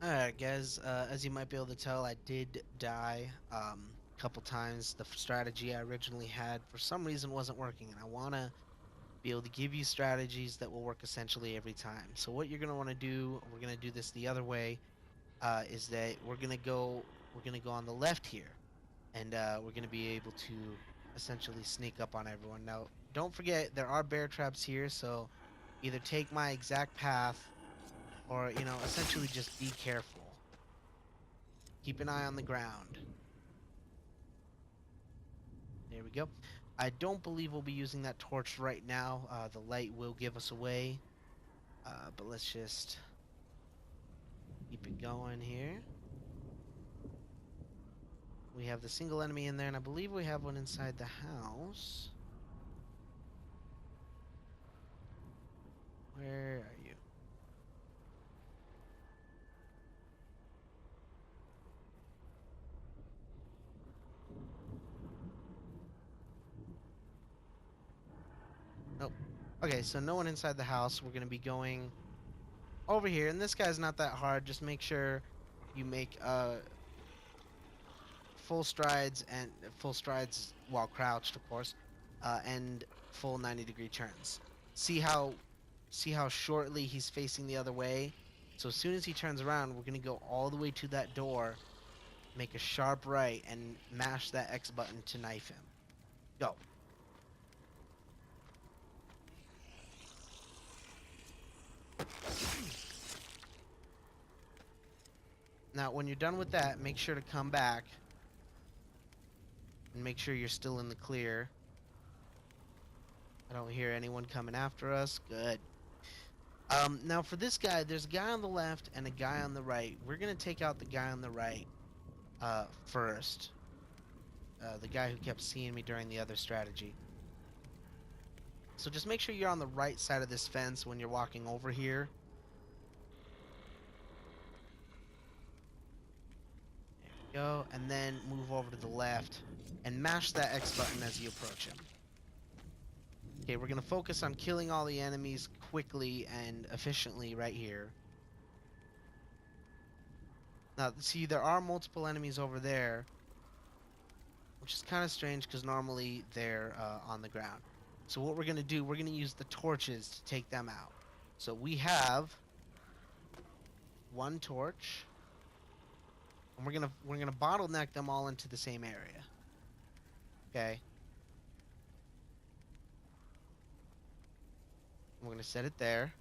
Alright, guys, as you might be able to tell, I did die a couple times. The strategy I originally had, for some reason, wasn't working, and I want to be able to give you strategies that will work essentially every time. So what you're going to want to do, we're going to do this the other way, is that we're going to go on the left here, and we're going to be able to essentially sneak up on everyone. Now, don't forget, there are bear traps here, so either take my exact path or, essentially just be careful. Keep an eye on the ground. There we go. I don't believe we'll be using that torch right now. The light will give us away. But let's just keep it going here. We have the single enemy in there, and I believe we have one inside the house. Where are you? Nope. Okay, so no one inside the house. We're going to be going over here, and this guy's not that hard. Just make sure you make full strides while crouched, of course, and full 90-degree turns. See how shortly he's facing the other way. So as soon as he turns around, we're gonna go all the way to that door, make a sharp right, and mash that X button to knife him. Go. Now, when you're done with that, make sure to come back and make sure you're still in the clear. I don't hear anyone coming after us. Good. Now for this guy, there's a guy on the left and a guy on the right. We're gonna take out the guy on the right first. The guy who kept seeing me during the other strategy. So just make sure you're on the right side of this fence when you're walking over here. There we go. And then move over to the left and mash that X button as you approach him. Okay, we're gonna focus on killing all the enemies quickly and efficiently right here. Now, see, there are multiple enemies over there, which is kind of strange because normally they're on the ground. So what we're gonna do, we're gonna use the torches to take them out. So we have one torch, and we're gonna bottleneck them all into the same area. Okay. We're gonna set it there,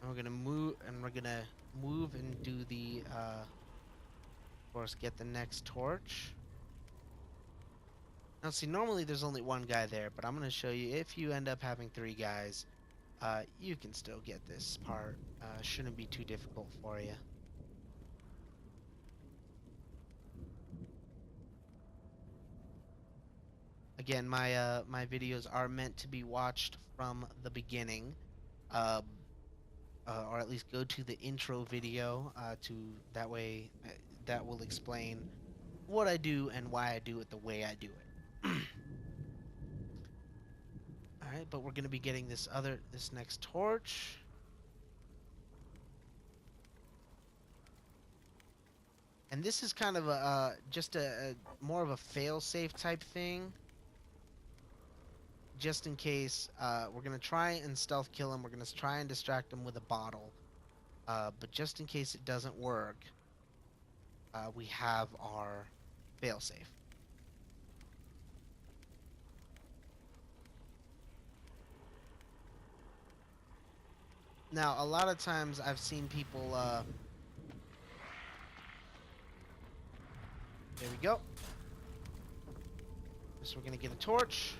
and we're gonna move and do the of course, get the next torch. Now, see, normally there's only one guy there, but I'm gonna show you if you end up having three guys, you can still get this part. Shouldn't be too difficult for you. Again, my videos are meant to be watched from the beginning, uh, or at least go to the intro video to that way that will explain what I do and why I do it the way I do it. All right, but we're gonna be getting this next torch. And this is kind of a just a more of a fail-safe type thing. Just in case, we're gonna try and stealth kill him. We're gonna try and distract him with a bottle. But just in case it doesn't work, we have our fail-safe. Now, a lot of times I've seen people. There we go. So we're gonna get a torch.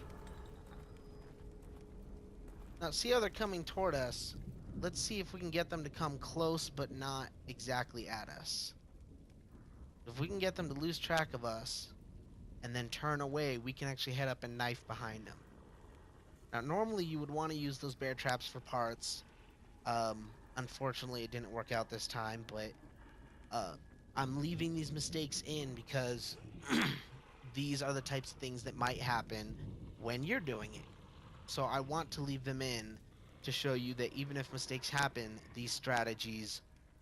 Now, see how they're coming toward us? Let's see if we can get them to come close, but not exactly at us. If we can get them to lose track of us and then turn away, we can actually head up and knife behind them. Now, normally you would want to use those bear traps for parts. Unfortunately, it didn't work out this time, but I'm leaving these mistakes in because these are the types of things that might happen when you're doing it. So I want to leave them in to show you that even if mistakes happen, these strategies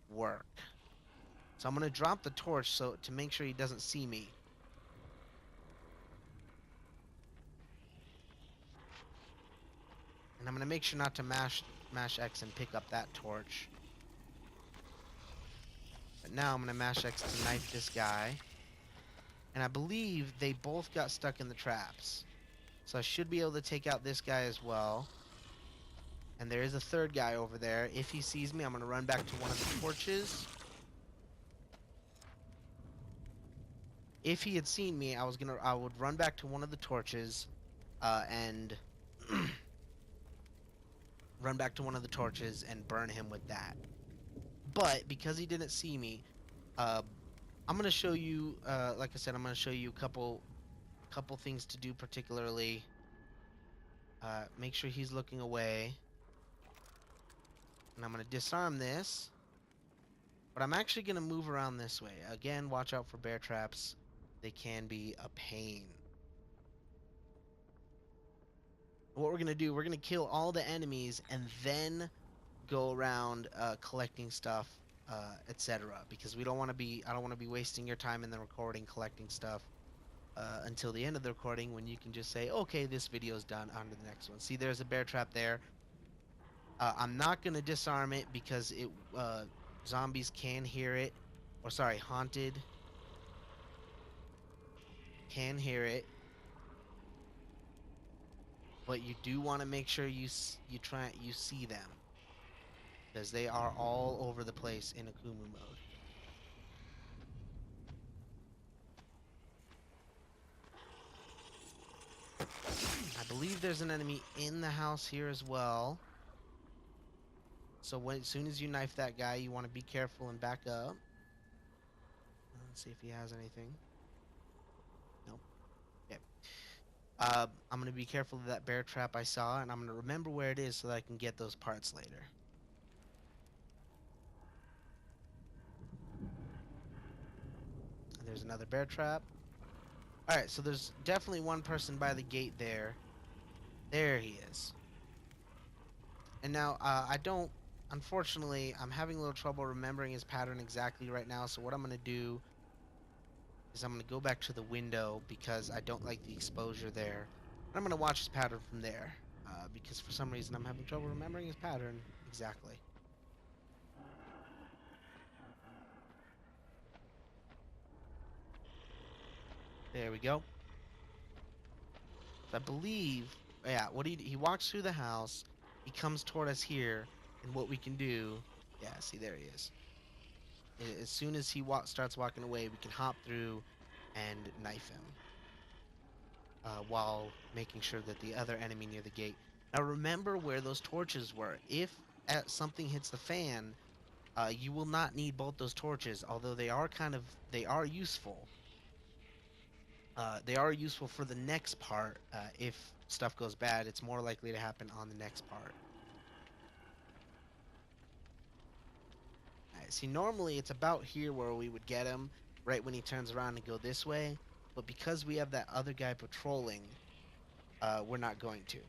work. So I'm going to drop the torch so to make sure he doesn't see me. And I'm going to make sure not to mash X and pick up that torch. But now I'm going to mash X to knife this guy. And I believe they both got stuck in the traps. So I should be able to take out this guy as well. And there is a third guy over there. If he sees me, I'm going to run back to one of the torches. If he had seen me, I would run back to one of the torches, and run back to one of the torches and burn him with that. But because he didn't see me, I'm gonna show you, like I said, I'm gonna show you a couple things to do particularly. Make sure he's looking away, and I'm gonna disarm this. But I'm actually gonna move around this way. Again, watch out for bear traps. They can be a pain. What we're gonna do, we're gonna kill all the enemies and then go around collecting stuff, etc. Because we don't want to be, I don't want to be wasting your time in the recording collecting stuff until the end of the recording when you can just say, okay, this video is done, on to the next one. See, there's a bear trap there. I'm not gonna disarm it because it zombies can hear it, or sorry, haunted can hear it. But you do want to make sure you see them, because they are all over the place in AKUMU mode. I believe there's an enemy in the house here as well. So as soon as you knife that guy, you want to be careful and back up. Let's see if he has anything. Nope. Okay. I'm going to be careful of that bear trap I saw, and I'm going to remember where it is so that I can get those parts later. And there's another bear trap. Alright, so there's definitely one person by the gate there. There he is. And now, unfortunately, I'm having a little trouble remembering his pattern exactly right now, so what I'm going to do is I'm going to go back to the window because I don't like the exposure there. And I'm going to watch his pattern from there, because for some reason I'm having trouble remembering his pattern exactly. There we go. So I believe, yeah, he walks through the house, he comes toward us here, and what we can do, yeah, see, there he is. As soon as he starts walking away, we can hop through and knife him, while making sure that the other enemy near the gate. Now remember where those torches were. If something hits the fan, you will not need both those torches, although they are useful. They are useful for the next part. If stuff goes bad, it's more likely to happen on the next part. See, normally it's about here where we would get him, right when he turns around and go this way. But because we have that other guy patrolling, we're not going to.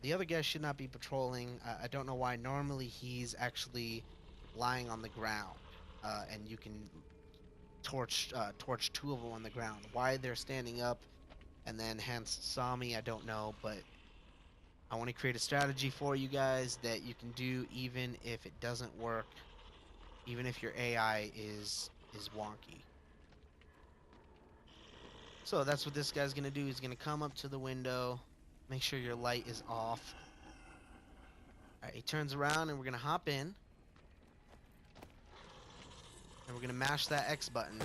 The other guy should not be patrolling. I don't know why. Normally he's actually lying on the ground, and you can torch two of them on the ground. Why they're standing up and then hence saw me, I don't know. But I want to create a strategy for you guys that you can do even if it doesn't work. Even if your AI is wonky. So that's what this guy's gonna do. He's gonna come up to the window, make sure your light is off. Alright, he turns around and we're gonna hop in. And we're gonna mash that X button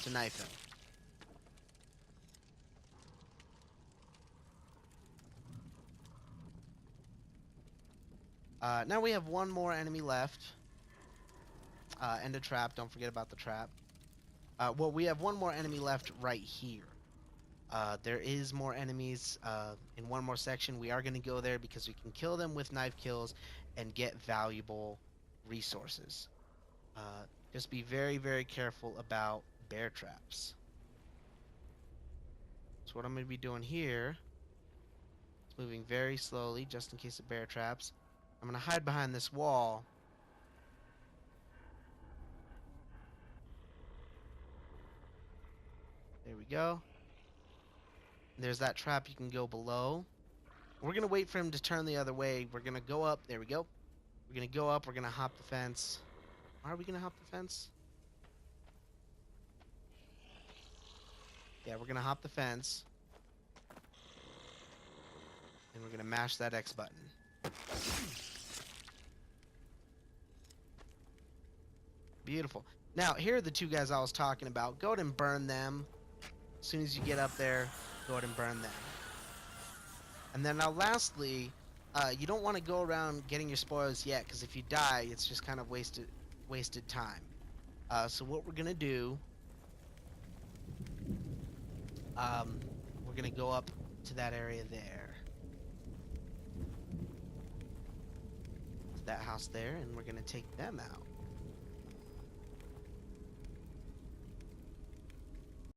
to knife him. Now we have one more enemy left. And a trap. Don't forget about the trap. Well, we have one more enemy left right here. There is more enemies in one more section. We are going to go there because we can kill them with knife kills and get valuable resources. Just be very, very careful about bear traps. So what I'm going to be doing here is moving very slowly just in case of bear traps. I'm gonna hide behind this wall. There we go. There's that trap. You can go below. We're gonna wait for him to turn the other way. We're gonna go up. There we go. We're gonna go up. We're gonna hop the fence. Why are we gonna hop the fence? Yeah, we're gonna hop the fence. And we're gonna mash that X button. Beautiful. Now, here are the two guys I was talking about. Go ahead and burn them. As soon as you get up there, go ahead and burn them. And then now lastly, you don't want to go around getting your spoils yet, because if you die, it's just kind of wasted time. So what we're gonna do, we're gonna go up to that area there, to that house there, and we're gonna take them out.